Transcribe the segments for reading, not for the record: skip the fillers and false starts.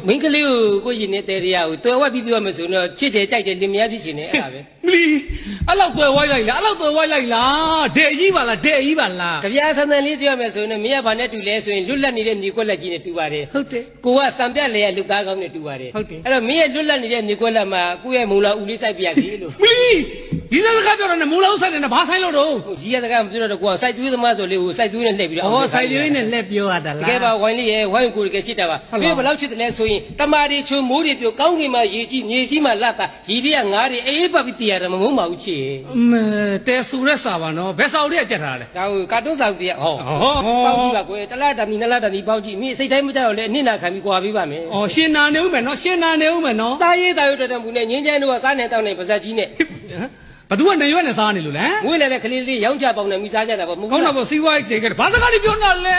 မင်းကလေးကိုရင်နေတဲ့တရားကိုတွေ့ဝက်ပြီးပြောမယ်ဆိုတော့ချစ်တယ်ကြိုက်တယ်လင်မယားဖြစ်ချင်တယ်အဲ့ဒါပဲ မလီအဲ့လောက်တွေ့ဝိုင်းလိုက်လားအဲ့လောက်တွေ့ဝိုင်းလိုက်လားဒဲကြီးပါလားဒဲကြီးပါလား ကြပြားဆန်းဆန်းလေးပြောမယ်ဆိုရင်မင်းကဘာနဲ့တူလဲဆိုရင်လွတ်လပ်နေတဲ့မြေကွက်လက်ကြီးနဲ့တူပါတယ် ဟုတ်တယ် ကိုကစံပြက်လေရလူကားကောင်းနဲ့တူပါတယ်အဲ့တော့မင်းရဲ့လွတ်လပ်နေတဲ့မြေကွက်လက်မှာကိုယ့်ရဲ့မုံလာဦးလေးစိုက်ပြရစီလို့ မလီဒီစကားပြောတာနဲ့မူလောဆိုင်နဲ့ဘာဆိုင်လို့တော့ ကြီးရစကားမပြောတော့ကိုကစိုက်သွေးသမားဆိုလေးကိုစိုက်သွေးနဲ့လှည့်ပြီးတော့ ဩဆိုင်လေးနဲ့လက်ပြောရတာ တ လား ကယ်ပါဝိုင်းလေးရဲ့ဝိုင်းကိုတကယ်ချစ်တာပါမင်းဘယ်လောက်ချစ်တယ်လဲဆိုရင်တမာရီချိုမိုးတွေပြိုကောင်းကင်မှာရေကြီးမြေကြီးမှာလတ်တာရေတွေကငါးတွေအေးပတ်ပြီးတည်ရတယ်မမုန်းပါဘူးချစ် တဲဆူရက်စာပါနော်ဘယ်စာအုပ်တွေကကြက်ထားလဲ ဒါကိုကာတွန်းစာကြီးကဟောပေါင်းကြည့်ပါကွယ်တလားတမီနလားတမီပေါင်းကြည့်မိစိတ်တိုင်းမကြောက်လဲအနစ်နာခံပြီးကြွားပေးပါမယ် ဩရှင်နာနေဦးမယ်နော်ရှင်နာနေဦးမယ်နော် သားရေးသားရွတ်တဲ့မှုနဲ့ငင်းချမ်းတို့ကစားနေတောင်းနေပါဇက်ကြီးနဲ့ ဘသူကနေရွက်နဲ့စားနေလို့လဲ ငွေလည်းတဲ့ကလေးလေးရောင်းချပေါင်းနေမိစားကြတာပေါ့မဟုတ် ကောင်းတာပေါ့စီးပွားရေးကဘာစကားတွေပြောနေတာလဲ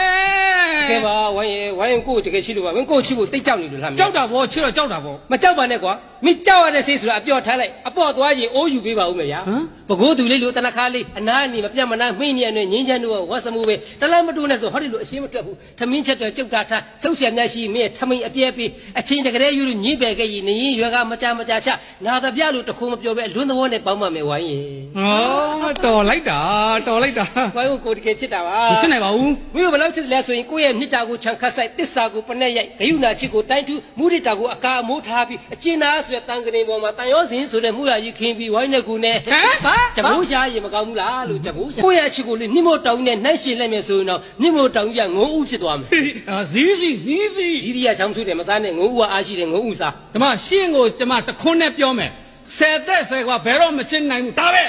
ကဲပါဝိုင်းကိုတကယ်ချစ်လို့ပါဝင်းကိုချစ်ဖို့တိတ်ကြောက်နေလို့လား ကြောက်တာပေါ့ချစ်တော့ကြောက်တာပေါ့ မကြောက်ပါနဲ့ကွာမင်းကြောက်ရတဲ့စိတ်ဆိုတာအပြော့ထားလိုက်အပေါ့သွားရင်အိုးယူပေးပါဦးမယ်ဗျာပကိုးသူလေးလိုတနခါလေးအနာအနေမပြတ်မနာမှိနေရနဲ့ငင်းချမ်းတို့ကဝတ်စမှုပဲတလားမတူနဲ့ဆိုဟောဒီလိုအရှင်းမတွက်ဘူးထမင်းချက်တော့ကြုတ်တာထားချုပ်เสียများရှိမင်းထမင်းအပြဲပေးအချင်းတကယ်ယူလို့ညင်းပယ်ခဲ့ရင်နင်းရွယ်ကမကြချနာတပြလို့တခုမပြောပဲလွန်းသဘောနဲ့ပေါင်းပါမယ်ဝိုင်းရင် ဩတော်လိုက်တာတော်လိုက်တာ ဝိုင်းကိုတကယ်ချစ်တာပါ မချစ်နိုင်ပါဘူး မင်းတို့ဘယ်လောက်ချစ်တယ်လဲဆိုရင်ကိုယ့်ရဲ့မြစ်တာကိုခြံခတ်ဆိုင်တစ္ဆာကိုပနဲ့ရိုက်ဂယုဏချစ်ကိုတိုင်းထူးမုဒိတာကိုအကာအမိုးထားပြီးအကျဉ်းသားဆိုတဲ့တန်ကနေပေါ်မှာတန်ရောစင်ဆိုတဲ့မူရကြီးခင်းပြီးဝိုင်းနဲ့ကူနဲ့ ဟမ်ဘာ ဂျမိုးရှားရင်မကောင်းဘူးလားလို့ဂျမိုးရှားကိုယ့်ရဲ့ချစ်ကိုလေမြင့်မို့တောင်းနဲ့နှိုက်ရှင်လိုက်မယ်ဆိုရင်တော့မြင့်မို့တောင်းကြီးကငုံဥဖြစ်သွားမယ် ဇီးစီဇီးစီ ကြီးရီးကချောင်းဆွေးတယ်မစားနဲ့ငုံဥကအားရှိတယ်ငုံဥစား ဒီမှာရှင်းကိုဒီမှာတခွန်းနဲ့ပြောမယ်ဆယ်သက်ဆယ်ကဘယ်တော့မချစ်နိုင်ဘူးဒါပဲ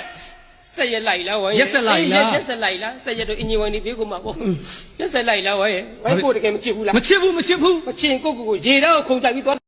ဆက်ရလိုက်လားဝိုင်းရက်ဆက်လိုက်လားဆက်ရတော့အင်ဂျင်ဝင်နေပြေးကုန်မှာပေါ့ရက်ဆက်လိုက်လားဝိုင်းကိုတကယ်မချစ်ဘူးလား မချစ်ဘူး မချစ်ကိုရေတော့ခုံကြိုက်ပြီးသွား